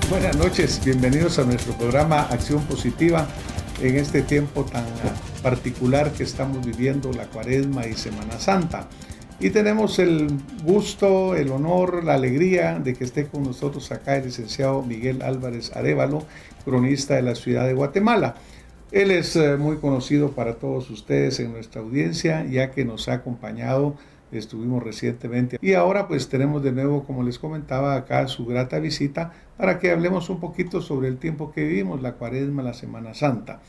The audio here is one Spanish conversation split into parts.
Buenas noches, bienvenidos a nuestro programa Acción Positiva en este tiempo tan particular que estamos viviendo, la Cuaresma y Semana Santa. Y tenemos el gusto, el honor, la alegría de que esté con nosotros acá el licenciado Miguel Álvarez Arévalo, cronista de la ciudad de Guatemala. Él es muy conocido para todos ustedes en nuestra audiencia, ya que nos ha acompañado. Estuvimos recientemente y ahora pues tenemos de nuevo, como les comentaba acá, su grata visita para que hablemos un poquito sobre el tiempo que vivimos, la Cuaresma, la Semana Santa.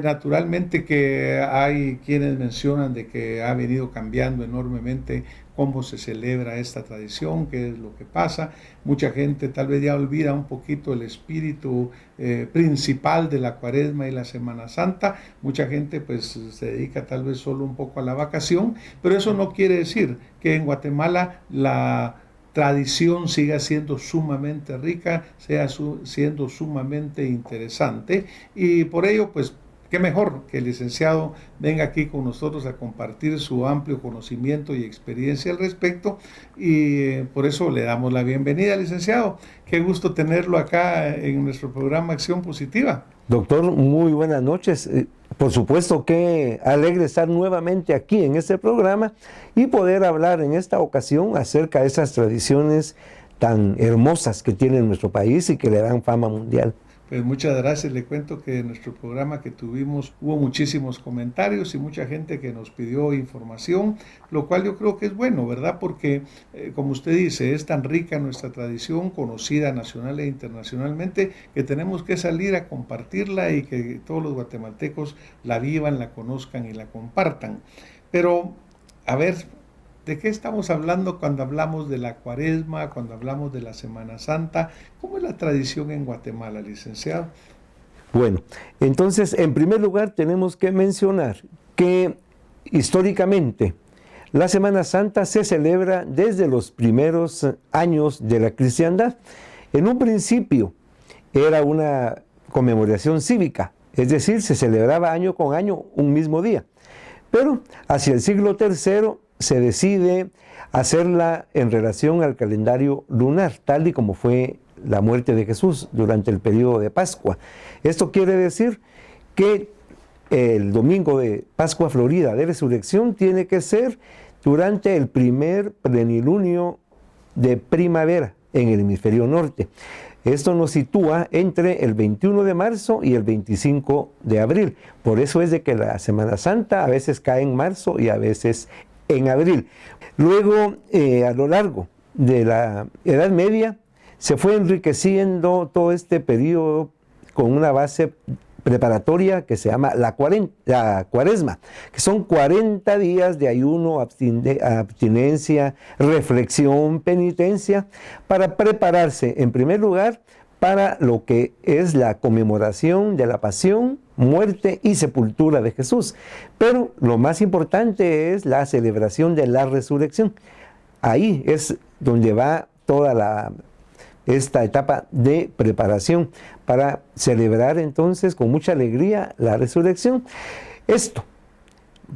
Naturalmente que hay quienes mencionan de que ha venido cambiando enormemente cómo se celebra esta tradición, qué es lo que pasa. Mucha gente tal vez ya olvida un poquito el espíritu principal de la Cuaresma y la Semana Santa. Mucha gente pues se dedica tal vez solo un poco a la vacación, pero eso no quiere decir que en Guatemala la tradición siga siendo sumamente rica, siendo sumamente interesante, y por ello pues qué mejor que el licenciado venga aquí con nosotros a compartir su amplio conocimiento y experiencia al respecto, y por eso le damos la bienvenida, licenciado. Qué gusto tenerlo acá en nuestro programa Acción Positiva. Doctor, muy buenas noches. Por supuesto que alegre estar nuevamente aquí en este programa y poder hablar en esta ocasión acerca de esas tradiciones tan hermosas que tiene nuestro país y que le dan fama mundial. Pues muchas gracias. Le cuento que en nuestro programa que tuvimos hubo muchísimos comentarios y mucha gente que nos pidió información, lo cual yo creo que es bueno, ¿verdad? Porque, como usted dice, es tan rica nuestra tradición, conocida nacional e internacionalmente, que tenemos que salir a compartirla y que todos los guatemaltecos la vivan, la conozcan y la compartan. Pero, a ver, ¿de qué estamos hablando cuando hablamos de la Cuaresma, cuando hablamos de la Semana Santa? ¿Cómo es la tradición en Guatemala, licenciado? Bueno, entonces, en primer lugar, tenemos que mencionar que históricamente la Semana Santa se celebra desde los primeros años de la cristiandad. En un principio era una conmemoración cívica, es decir, se celebraba año con año un mismo día. Pero hacia el siglo III se decide hacerla en relación al calendario lunar, tal y como fue la muerte de Jesús durante el periodo de Pascua. Esto quiere decir que el domingo de Pascua Florida de Resurrección tiene que ser durante el primer plenilunio de primavera en el hemisferio norte. Esto nos sitúa entre el 21 de marzo y el 25 de abril. Por eso es de que la Semana Santa a veces cae en marzo y a veces en abril. Luego, a lo largo de la Edad Media, se fue enriqueciendo todo este periodo con una base preparatoria que se llama la Cuaresma, que son 40 días de ayuno, abstinencia, reflexión, penitencia, para prepararse, en primer lugar, para lo que es la conmemoración de la pasión, muerte y sepultura de Jesús. Pero lo más importante es la celebración de la resurrección. Ahí es donde va toda esta etapa de preparación para celebrar entonces con mucha alegría la resurrección. Esto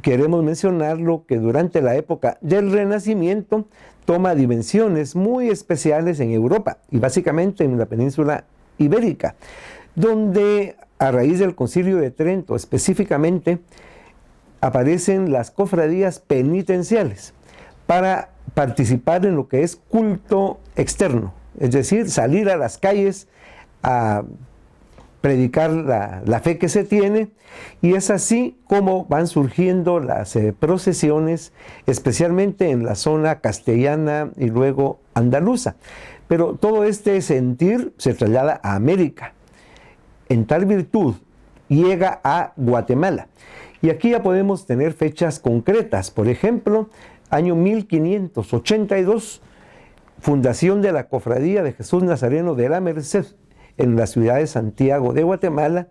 queremos mencionarlo que durante la época del Renacimiento toma dimensiones muy especiales en Europa y básicamente en la península ibérica, donde a raíz del Concilio de Trento específicamente aparecen las cofradías penitenciales para participar en lo que es culto externo, es decir, salir a las calles a predicar la fe que se tiene, y es así como van surgiendo las procesiones, especialmente en la zona castellana y luego andaluza. Pero todo este sentir se traslada a América. En tal virtud llega a Guatemala. Y aquí ya podemos tener fechas concretas. Por ejemplo, año 1582, fundación de la Cofradía de Jesús Nazareno de la Merced en la ciudad de Santiago de Guatemala,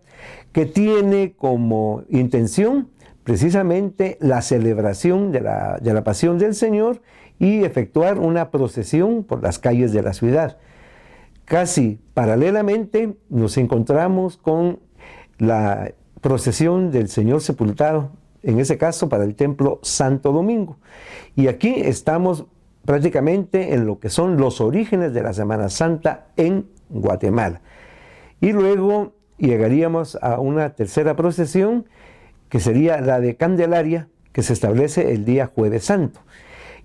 que tiene como intención precisamente la celebración de la pasión del Señor y efectuar una procesión por las calles de la ciudad. Casi paralelamente nos encontramos con la procesión del Señor sepultado, en ese caso para el templo Santo Domingo. Y aquí estamos prácticamente en lo que son los orígenes de la Semana Santa en Guatemala. Y luego llegaríamos a una tercera procesión, que sería la de Candelaria, que se establece el día Jueves Santo.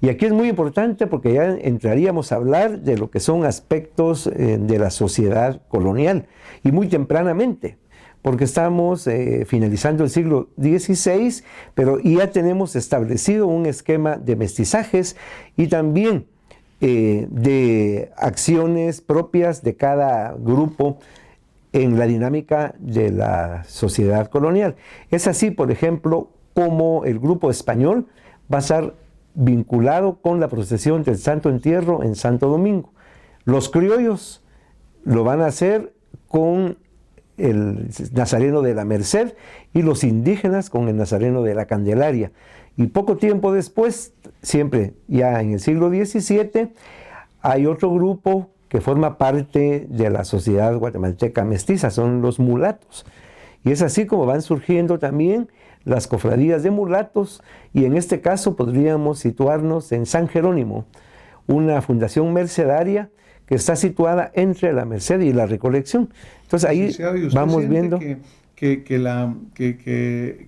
Y aquí es muy importante porque ya entraríamos a hablar de lo que son aspectos de la sociedad colonial, y muy tempranamente, porque estamos finalizando el siglo XVI, pero ya tenemos establecido un esquema de mestizajes y también de acciones propias de cada grupo en la dinámica de la sociedad colonial. Es así, por ejemplo, como el grupo español va a estar vinculado con la procesión del Santo Entierro en Santo Domingo. Los criollos lo van a hacer con el Nazareno de la Merced y los indígenas con el Nazareno de la Candelaria. Y poco tiempo después, siempre ya en el siglo XVII, hay otro grupo que forma parte de la sociedad guatemalteca mestiza, son los mulatos. Y es así como van surgiendo también las cofradías de mulatos, y en este caso podríamos situarnos en San Jerónimo, una fundación mercedaria que está situada entre la Merced y la Recolección. Entonces ahí vamos viendo que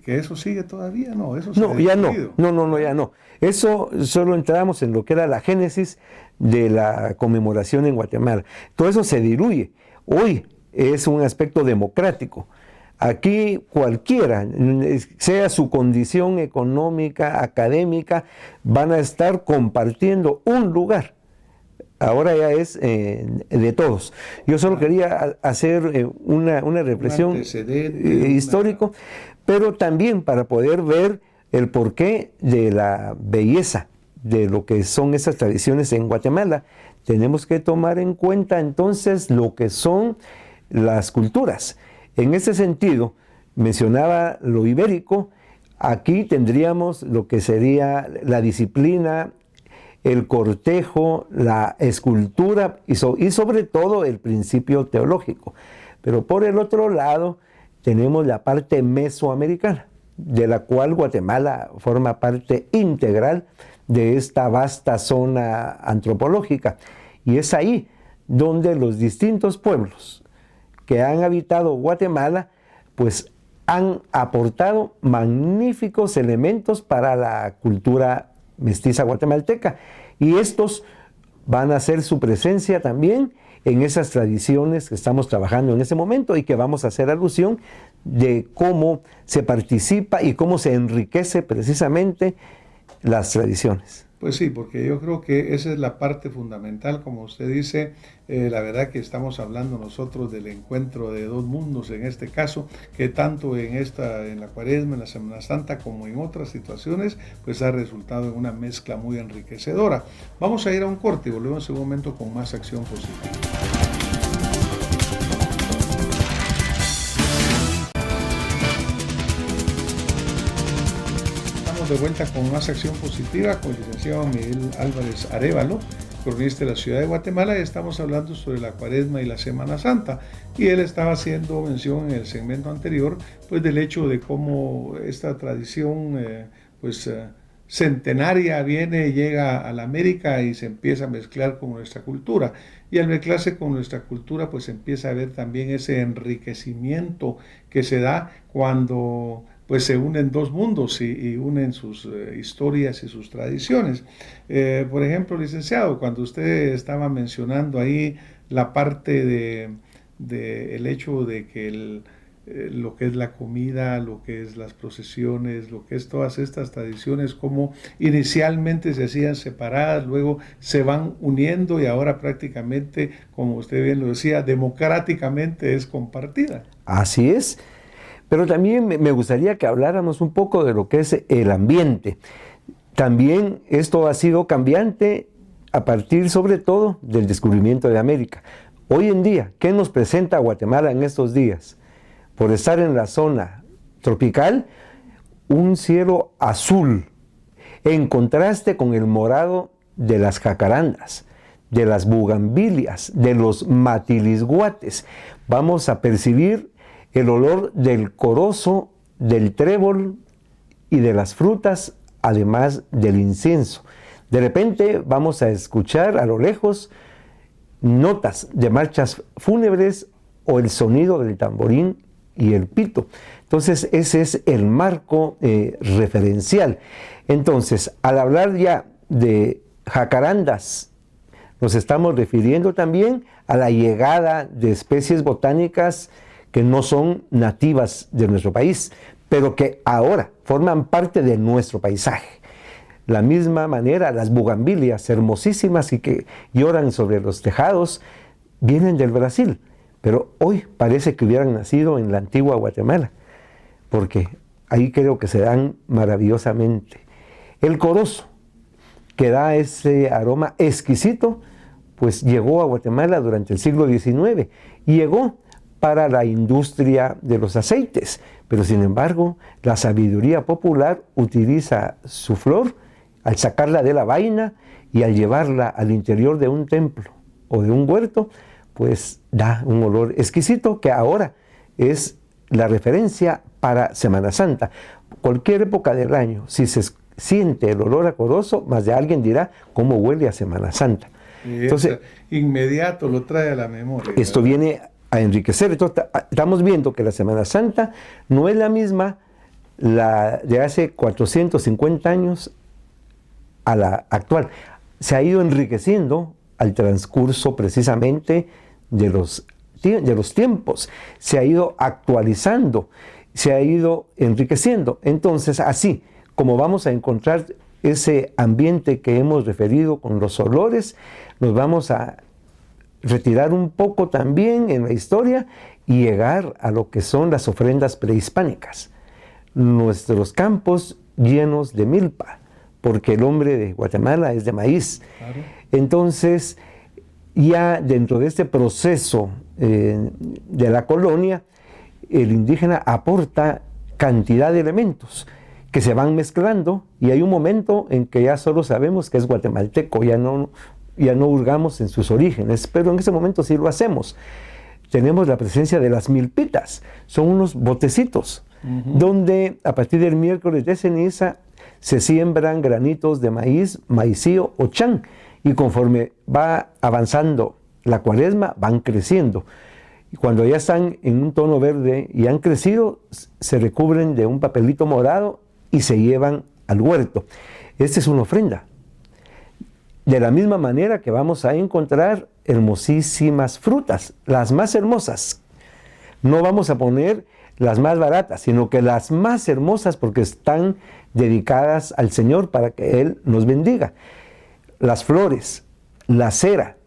eso sigue todavía, ¿no? Eso no, ya no, ya no. Eso solo entramos en lo que era la génesis de la conmemoración en Guatemala. Todo eso se diluye. Hoy es un aspecto democrático. Aquí cualquiera, sea su condición económica, académica, van a estar compartiendo un lugar. Ahora ya es de todos. Yo solo quería hacer una reflexión histórico, pero también para poder ver el porqué de la belleza de lo que son esas tradiciones en Guatemala. Tenemos que tomar en cuenta entonces lo que son las culturas. En ese sentido, mencionaba lo ibérico, aquí tendríamos lo que sería la disciplina, el cortejo, la escultura y sobre todo el principio teológico. Pero por el otro lado tenemos la parte mesoamericana, de la cual Guatemala forma parte integral de esta vasta zona antropológica. Y es ahí donde los distintos pueblos que han habitado Guatemala, pues han aportado magníficos elementos para la cultura mestiza guatemalteca, y estos van a hacer su presencia también en esas tradiciones que estamos trabajando en ese momento y que vamos a hacer alusión de cómo se participa y cómo se enriquece precisamente las tradiciones. Pues sí, porque yo creo que esa es la parte fundamental, como usted dice. La verdad que estamos hablando nosotros del encuentro de dos mundos en este caso, que tanto en la Cuaresma, en la Semana Santa, como en otras situaciones, pues ha resultado en una mezcla muy enriquecedora. Vamos a ir a un corte y volvemos en un momento con más acción positiva. De vuelta con más acción positiva con el licenciado Miguel Álvarez Arévalo, cronista de la ciudad de Guatemala, y estamos hablando sobre la Cuaresma y la Semana Santa, y él estaba haciendo mención en el segmento anterior pues del hecho de cómo esta tradición centenaria llega a la América y se empieza a mezclar con nuestra cultura, y al mezclarse con nuestra cultura pues empieza a ver también ese enriquecimiento que se da cuando pues se unen dos mundos y unen sus historias y sus tradiciones. Por ejemplo, licenciado, cuando usted estaba mencionando ahí la parte de el hecho de que lo que es la comida, lo que es las procesiones, lo que es todas estas tradiciones, como inicialmente se hacían separadas, luego se van uniendo y ahora prácticamente, como usted bien lo decía, democráticamente es compartida. Así es. Pero también me gustaría que habláramos un poco de lo que es el ambiente. También esto ha sido cambiante a partir sobre todo del descubrimiento de América. Hoy en día, ¿qué nos presenta Guatemala en estos días? Por estar en la zona tropical, un cielo azul, en contraste con el morado de las jacarandas, de las bugambilias, de los matilisguates. Vamos a percibir el olor del corozo, del trébol y de las frutas, además del incienso. De repente vamos a escuchar a lo lejos notas de marchas fúnebres o el sonido del tamborín y el pito. Entonces ese es el marco referencial. Entonces, al hablar ya de jacarandas, nos estamos refiriendo también a la llegada de especies botánicas que no son nativas de nuestro país, pero que ahora forman parte de nuestro paisaje. La misma manera, las bugambilias hermosísimas y que lloran sobre los tejados vienen del Brasil, pero hoy parece que hubieran nacido en la antigua Guatemala, porque ahí creo que se dan maravillosamente. El corozo, que da ese aroma exquisito, pues llegó a Guatemala durante el siglo XIX y llegó para la industria de los aceites, pero sin embargo la sabiduría popular utiliza su flor al sacarla de la vaina y al llevarla al interior de un templo o de un huerto, pues da un olor exquisito que ahora es la referencia para Semana Santa. Cualquier época del año, si se siente el olor a corozo, más de alguien dirá cómo huele a Semana Santa. Entonces, inmediato lo trae a la memoria. Esto viene a enriquecer. Entonces, estamos viendo que la Semana Santa no es la misma la de hace 450 años a la actual. Se ha ido enriqueciendo al transcurso precisamente de los tiempos. Se ha ido actualizando, se ha ido enriqueciendo. Entonces, así como vamos a encontrar ese ambiente que hemos referido con los olores, nos vamos a retirar un poco también en la historia y llegar a lo que son las ofrendas prehispánicas. Nuestros campos llenos de milpa, porque el hombre de Guatemala es de maíz. Claro. Entonces, ya dentro de este proceso de la colonia, el indígena aporta cantidad de elementos que se van mezclando y hay un momento en que ya solo sabemos que es guatemalteco, ya no hurgamos en sus orígenes, pero en ese momento sí lo hacemos. Tenemos la presencia de las milpitas, son unos botecitos, donde a partir del miércoles de ceniza se siembran granitos de maíz, maicío o chan, y conforme va avanzando la cuaresma, van creciendo. Y cuando ya están en un tono verde y han crecido, se recubren de un papelito morado y se llevan al huerto. Esta es una ofrenda. De la misma manera que vamos a encontrar hermosísimas frutas, las más hermosas. No vamos a poner las más baratas, sino que las más hermosas porque están dedicadas al Señor para que Él nos bendiga. Las flores, la cera,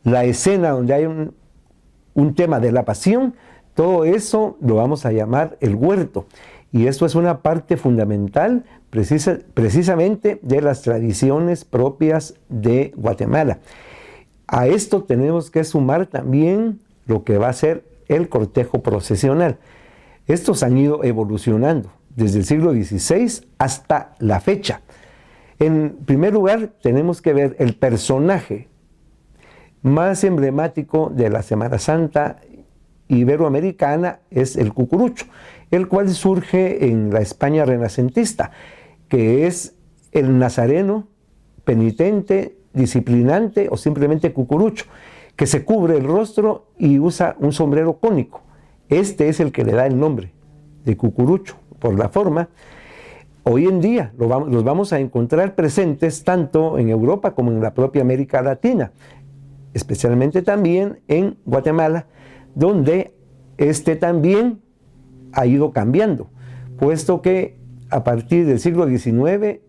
la escena donde hay un tema de la pasión, todo eso lo vamos a llamar el huerto. Y esto es una parte fundamental precisamente de las tradiciones propias de Guatemala. A esto tenemos que sumar también lo que va a ser el cortejo procesional. Estos han ido evolucionando desde el siglo XVI hasta la fecha. En primer lugar, tenemos que ver el personaje más emblemático de la Semana Santa iberoamericana es el cucurucho, el cual surge en la España renacentista, que es el nazareno penitente, disciplinante o simplemente cucurucho, que se cubre el rostro y usa un sombrero cónico. Este es el que le da el nombre de cucurucho, por la forma. Hoy en día los vamos a encontrar presentes tanto en Europa como en la propia América Latina, especialmente también en Guatemala, donde este también ha ido cambiando, puesto que a partir del siglo XIX,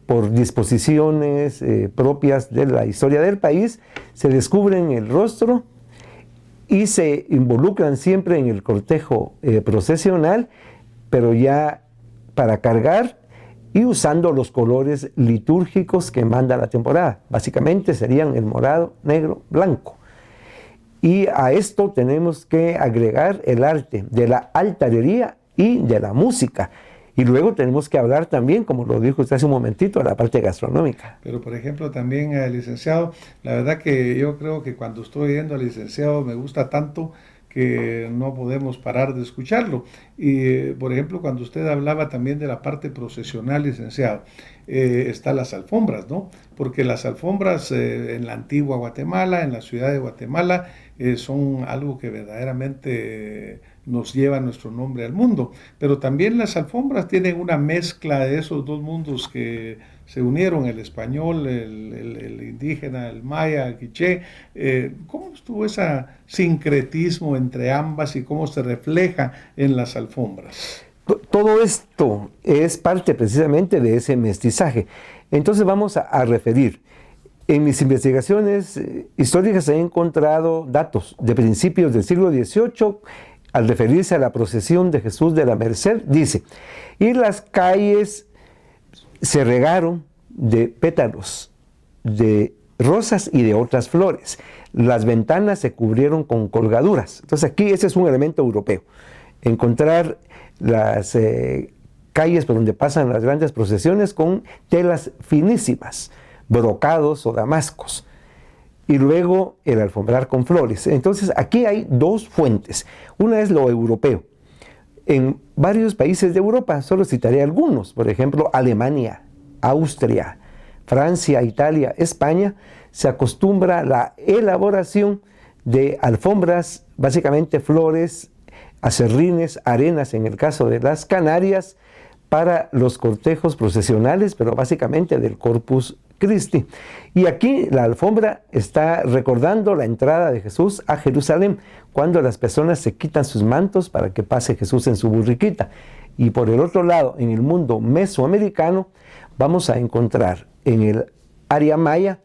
por disposiciones propias de la historia del país, se descubren el rostro y se involucran siempre en el cortejo procesional, pero ya para cargar y usando los colores litúrgicos que manda la temporada. Básicamente serían el morado, negro, blanco. Y a esto tenemos que agregar el arte de la altarería y de la música. Y luego tenemos que hablar también, como lo dijo usted hace un momentito, de la parte gastronómica. Pero por ejemplo también, licenciado, la verdad que yo creo que cuando estoy viendo al licenciado me gusta tanto que no podemos parar de escucharlo. Y, por ejemplo, cuando usted hablaba también de la parte procesional, licenciado, están las alfombras, ¿no? Porque las alfombras en la antigua Guatemala, en la ciudad de Guatemala, son algo que verdaderamente nos lleva nuestro nombre al mundo. Pero también las alfombras tienen una mezcla de esos dos mundos que se unieron, el español, el indígena, el maya, el quiché. ¿Cómo estuvo ese sincretismo entre ambas y cómo se refleja en las alfombras? Todo esto es parte precisamente de ese mestizaje. Entonces vamos a referir. En mis investigaciones históricas he encontrado datos de principios del siglo XVIII. Al referirse a la procesión de Jesús de la Merced, dice: y las calles se regaron de pétalos, de rosas y de otras flores. Las ventanas se cubrieron con colgaduras. Entonces aquí ese es un elemento europeo. Encontrar las calles por donde pasan las grandes procesiones con telas finísimas, brocados o damascos. Y luego el alfombrar con flores. Entonces aquí hay dos fuentes. Una es lo europeo. En varios países de Europa, solo citaré algunos, por ejemplo, Alemania, Austria, Francia, Italia, España, se acostumbra la elaboración de alfombras, básicamente flores, acerrines, arenas en el caso de las Canarias, para los cortejos procesionales, pero básicamente del Corpus Christi. Y aquí la alfombra está recordando la entrada de Jesús a Jerusalén, cuando las personas se quitan sus mantos para que pase Jesús en su burriquita. Y por el otro lado, en el mundo mesoamericano, vamos a encontrar en el área maya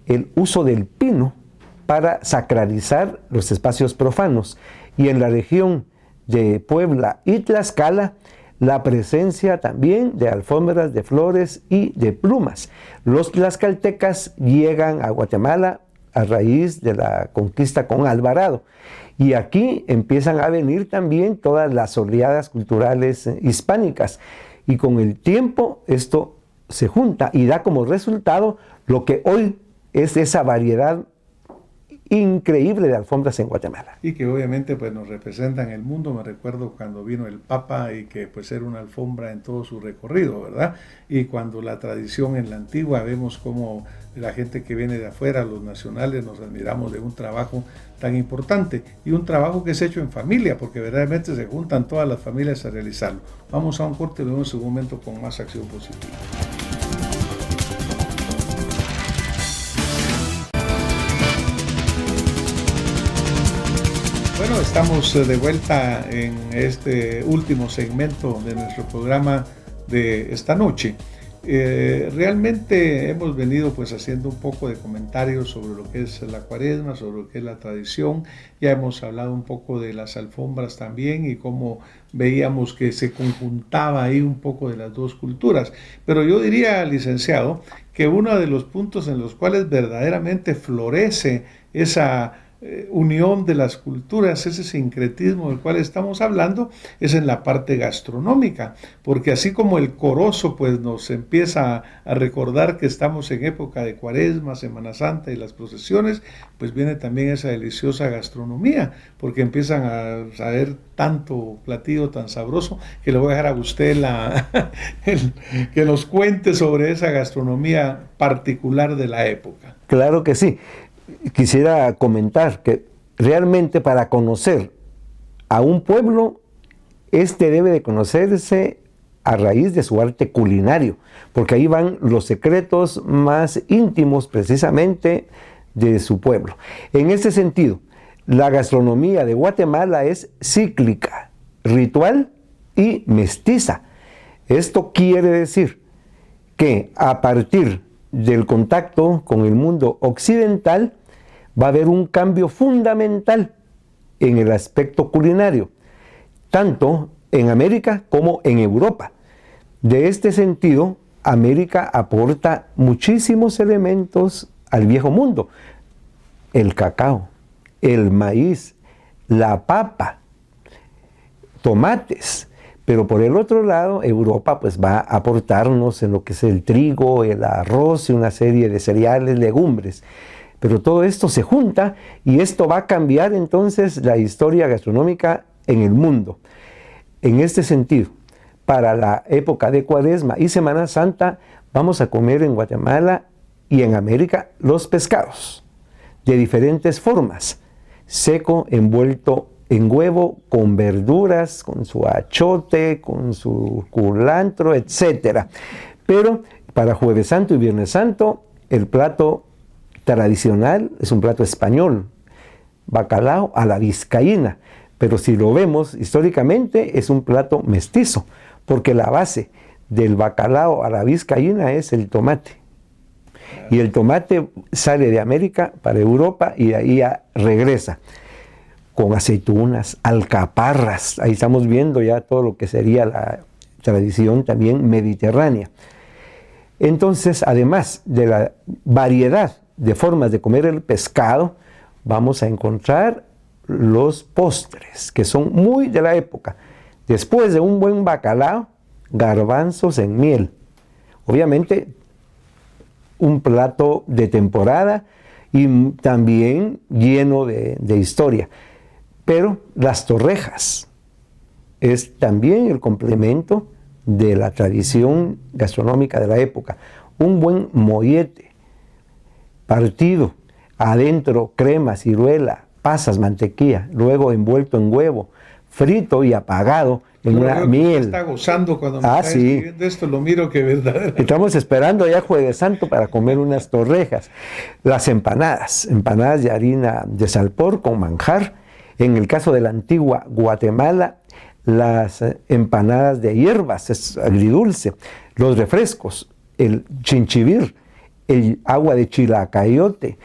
el uso del pino para sacralizar los espacios profanos. Y en la región de Puebla y Tlaxcala, la presencia también de alfombras de flores y de plumas. Los tlaxcaltecas llegan a Guatemala a raíz de la conquista con Alvarado. Y aquí empiezan a venir también todas las oleadas culturales hispánicas. Y con el tiempo esto se junta y da como resultado lo que hoy es esa variedad increíble de alfombras en Guatemala. Y que obviamente pues nos representan el mundo. Me recuerdo cuando vino el Papa y que pues era una alfombra en todo su recorrido, ¿verdad? Y cuando la tradición en la antigua, vemos como la gente que viene de afuera, los nacionales, nos admiramos de un trabajo tan importante y un trabajo que es hecho en familia, porque verdaderamente se juntan todas las familias a realizarlo. Vamos a un corte y vemos en un momento con más acción positiva. Bueno, estamos de vuelta en este último segmento de nuestro programa de esta noche. Realmente hemos venido pues haciendo un poco de comentarios sobre lo que es la cuaresma, sobre lo que es la tradición. Ya hemos hablado un poco de las alfombras también y cómo veíamos que se conjuntaba ahí un poco de las dos culturas. Pero yo diría, licenciado, que uno de los puntos en los cuales verdaderamente florece esa unión de las culturas, ese sincretismo del cual estamos hablando, es en la parte gastronómica, porque así como el corozo pues nos empieza a recordar que estamos en época de Cuaresma, Semana Santa y las procesiones, pues viene también esa deliciosa gastronomía, porque empiezan a saber tanto platillo tan sabroso que le voy a dejar a usted que nos cuente sobre esa gastronomía particular de la época. Claro que sí. Quisiera comentar que realmente para conocer a un pueblo, este debe de conocerse a raíz de su arte culinario, porque ahí van los secretos más íntimos precisamente de su pueblo. En este sentido, la gastronomía de Guatemala es cíclica, ritual y mestiza. Esto quiere decir que a partir del contacto con el mundo occidental va a haber un cambio fundamental en el aspecto culinario, tanto en América como en Europa. De este sentido, América aporta muchísimos elementos al viejo mundo: el cacao, el maíz, la papa, tomates. Pero por el otro lado, Europa pues va a aportarnos en lo que es el trigo, el arroz y una serie de cereales, legumbres. Pero todo esto se junta y esto va a cambiar entonces la historia gastronómica en el mundo. En este sentido, para la época de Cuaresma y Semana Santa, vamos a comer en Guatemala y en América los pescados de diferentes formas: seco, envuelto en huevo, con verduras, con su achote, con su culantro, etc. Pero para Jueves Santo y Viernes Santo, el plato tradicional es un plato español, bacalao a la vizcaína. Pero si lo vemos históricamente, es un plato mestizo, porque la base del bacalao a la vizcaína es el tomate. Y el tomate sale de América para Europa y de ahí regresa con aceitunas, alcaparras. Ahí estamos viendo ya todo lo que sería la tradición también mediterránea. Entonces, además de la variedad de formas de comer el pescado, vamos a encontrar los postres, que son muy de la época. Después de un buen bacalao, garbanzos en miel. Obviamente, un plato de temporada y también lleno de historia. Pero las torrejas es también el complemento de la tradición gastronómica de la época. Un buen mollete partido, adentro crema, ciruela, pasas, mantequilla, luego envuelto en huevo, frito y apagado en una miel. Está gozando cuando me está escribiendo esto, lo miro que verdaderamente. Estamos esperando ya Jueves Santo para comer unas torrejas. Las empanadas de harina de salpor con manjar. En el caso de la antigua Guatemala, las empanadas de hierbas, es agridulce. Los refrescos, el chinchibir, el agua de chilacayote,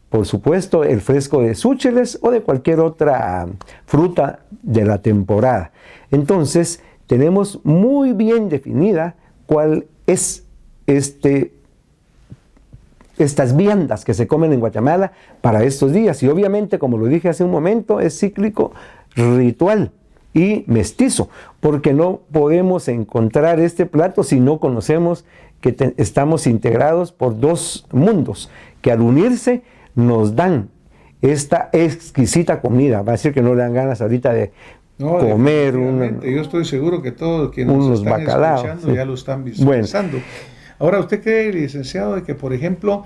por supuesto el fresco de súcheles o de cualquier otra fruta de la temporada. Entonces tenemos muy bien definida cuál es estas viandas que se comen en Guatemala para estos días. Y obviamente, como lo dije hace un momento, es cíclico, ritual y mestizo, porque no podemos encontrar este plato si no conocemos que estamos integrados por dos mundos, que al unirse nos dan esta exquisita comida. Va a decir que no le dan ganas ahorita de comer yo estoy seguro que todos quienes nos están escuchando ya lo están visualizando. Bueno. Ahora, ¿usted cree, licenciado, de que, por ejemplo,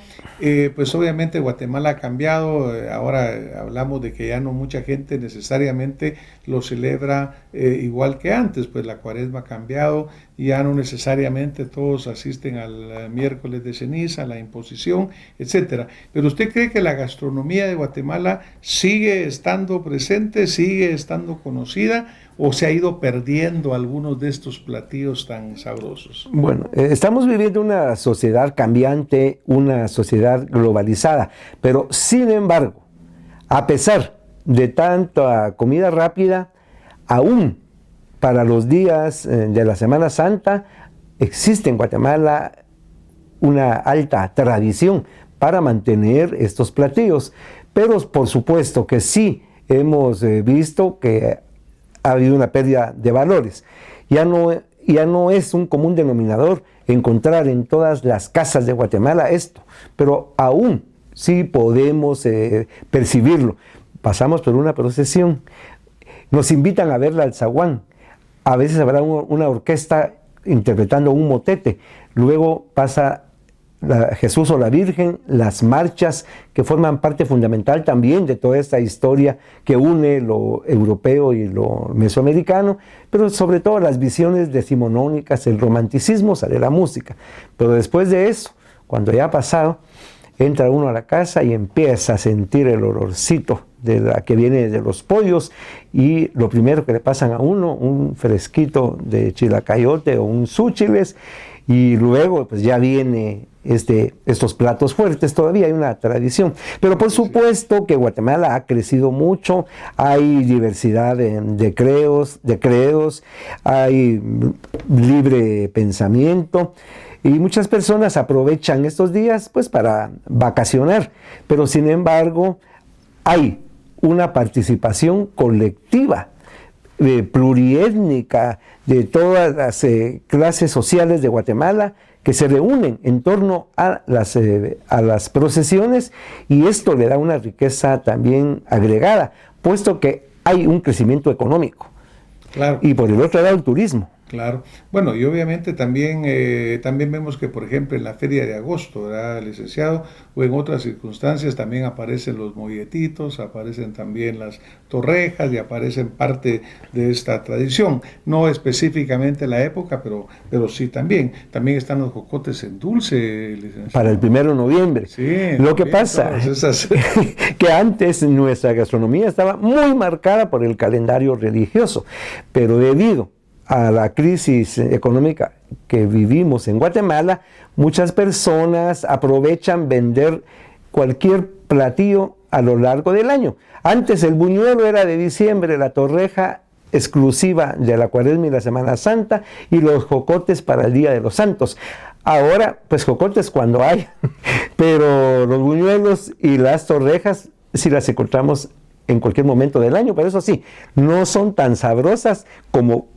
pues obviamente Guatemala ha cambiado? Ahora hablamos de que ya no mucha gente necesariamente lo celebra igual que antes, pues la Cuaresma ha cambiado, ya no necesariamente todos asisten al miércoles de ceniza, a la imposición, etcétera. Pero ¿usted cree que la gastronomía de Guatemala sigue estando presente, sigue estando conocida, o se ha ido perdiendo algunos de estos platillos tan sabrosos? Bueno, estamos viviendo una sociedad cambiante, una sociedad globalizada, pero sin embargo, a pesar de tanta comida rápida, aún para los días de la Semana Santa existe en Guatemala una alta tradición para mantener estos platillos, pero por supuesto que sí hemos visto que ha habido una pérdida de valores. Ya no es un común denominador encontrar en todas las casas de Guatemala esto, pero aún sí podemos percibirlo. Pasamos por una procesión, nos invitan a ver al zaguán, a veces habrá una orquesta interpretando un motete, luego pasa Jesús o la Virgen, las marchas que forman parte fundamental también de toda esta historia que une lo europeo y lo mesoamericano, pero sobre todo las visiones decimonónicas, el romanticismo, sale la música. Pero después de eso, cuando ya ha pasado, entra uno a la casa y empieza a sentir el olorcito de la que viene de los pollos, y lo primero que le pasan a uno, un fresquito de chilacayote o un súchiles, y luego pues ya viene estos platos fuertes. Todavía hay una tradición, pero por supuesto que Guatemala ha crecido mucho, hay diversidad de credos, hay libre pensamiento, y muchas personas aprovechan estos días pues para vacacionar, pero sin embargo hay una participación colectiva, pluriétnica, de todas las clases sociales de Guatemala, que se reúnen en torno a las procesiones, y esto le da una riqueza también agregada, puesto que hay un crecimiento económico. Claro. Y por el otro lado, el turismo. Claro. Bueno, y obviamente también, también vemos que, por ejemplo, en la Feria de Agosto, ¿verdad, licenciado? O en otras circunstancias también aparecen los molletitos, aparecen también las torrejas y aparecen parte de esta tradición. No específicamente la época, pero sí también. También están los jocotes en dulce, licenciado. Para el 1 de noviembre. Sí, Lo que pasa es que antes nuestra gastronomía estaba muy marcada por el calendario religioso, pero debido a la crisis económica que vivimos en Guatemala, muchas personas aprovechan vender cualquier platillo a lo largo del año. Antes el buñuelo era de diciembre, la torreja exclusiva de la Cuaresma y la Semana Santa, y los jocotes para el Día de los Santos. Ahora, pues jocotes cuando hay, pero los buñuelos y las torrejas sí las encontramos en cualquier momento del año, pero eso sí, no son tan sabrosas como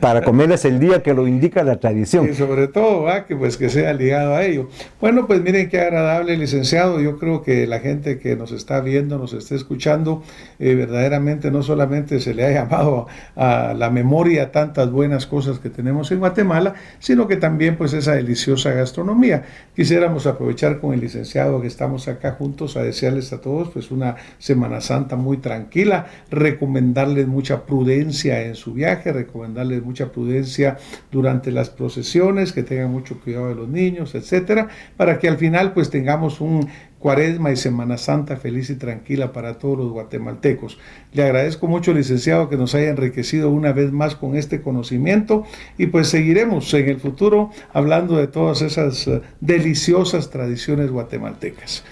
para comerlas el día que lo indica la tradición. Y sobre todo, que pues que sea ligado a ello. Bueno, pues miren qué agradable, licenciado. Yo creo que la gente que nos está viendo, nos está escuchando, verdaderamente no solamente se le ha llamado a la memoria tantas buenas cosas que tenemos en Guatemala, sino que también pues esa deliciosa gastronomía. Quisiéramos aprovechar con el licenciado que estamos acá juntos a desearles a todos pues una Semana Santa muy tranquila, recomendarles mucha prudencia en su viaje, recomendarles mucha prudencia durante las procesiones, que tengan mucho cuidado de los niños, etcétera, para que al final pues tengamos un Cuaresma y Semana Santa feliz y tranquila para todos los guatemaltecos. Le agradezco mucho, licenciado, que nos haya enriquecido una vez más con este conocimiento, y pues seguiremos en el futuro hablando de todas esas deliciosas tradiciones guatemaltecas.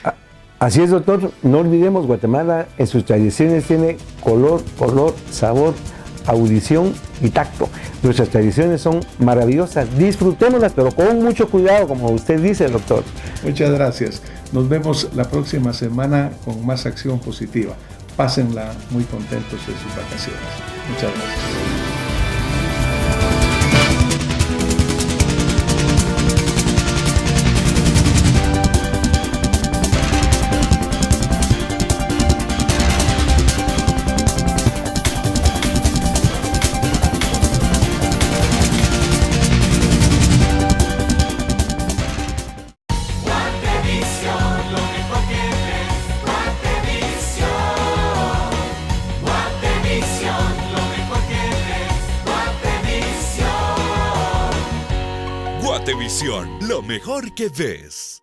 Así es, doctor. No olvidemos, Guatemala en sus tradiciones tiene color, sabor, audición y tacto. Nuestras tradiciones son maravillosas, disfrutémoslas, pero con mucho cuidado, como usted dice, doctor. Muchas gracias. Nos vemos la próxima semana con más acción positiva. Pásenla muy contentos en sus vacaciones. Muchas gracias. Guatevisión, lo mejor que ves.